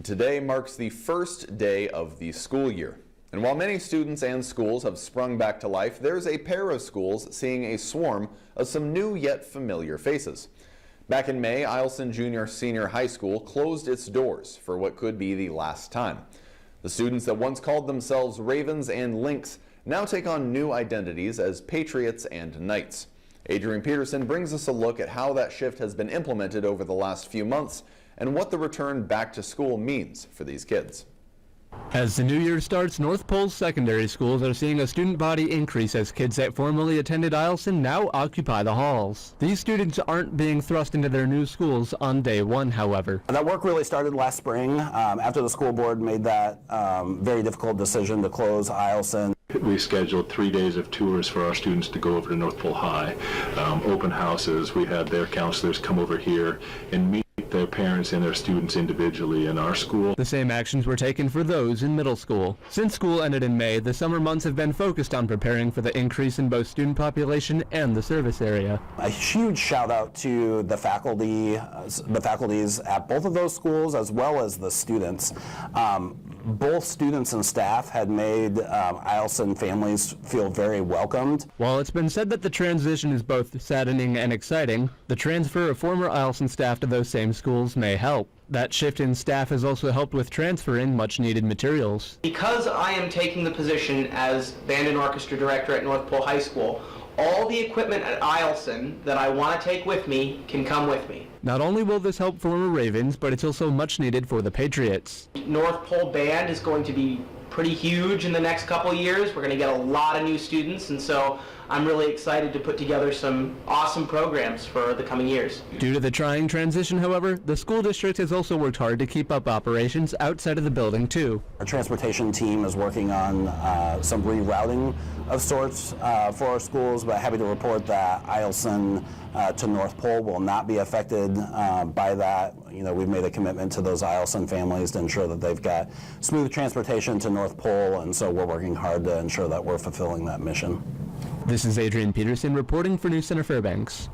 Today marks the first day of the school year. And while many students and schools have sprung back to life, there's a pair of schools seeing a swarm of some new yet familiar faces. Back in May, Eielson Junior Senior High School closed its doors for what could be the last time. The students that once called themselves Ravens and Lynx now take on new identities as Patriots and Knights. Adrian Peterson brings us a look at how that shift has been implemented over the last few months and what the return back to school means for these kids. As the new year starts, North Pole's secondary schools are seeing a student body increase as kids that formerly attended Eielson now occupy the halls. These students aren't being thrust into their new schools on day one, however. That work really started last spring after the school board made that very difficult decision to close Eielson. We scheduled 3 days of tours for our students to go over to North Pole High, open houses. We had their counselors come over here and meet their parents and their students individually in our school. The same actions were taken for those in middle school. Since school ended in May, the summer months have been focused on preparing for the increase in both student population and the service area. A huge shout out to the faculties at both of those schools as well as the students. Both students and staff had made Eielson families feel very welcomed. While it's been said that the transition is both saddening and exciting, the transfer of former Eielson staff to those same schools may help. That shift in staff has also helped with transferring much-needed materials. Because I am taking the position as band and orchestra director at North Pole High School, all the equipment at Eielson that I want to take with me can come with me. Not only will this help former Ravens, but it's also much needed for the Patriots. North Pole Band is going to be pretty huge in the next couple years. We're going to get a lot of new students, and so I'm really excited to put together some awesome programs for the coming years. Due to the trying transition, however, the school district has also worked hard to keep up operations outside of the building, too. Our transportation team is working on some rerouting of sorts for our schools, but happy to report that Eielson to North Pole will not be affected by that. You know, we've made a commitment to those Eielson families to ensure that they've got smooth transportation to North Pole, and so we're working hard to ensure that we're fulfilling that mission. This is Adrian Peterson reporting for News Center Fairbanks.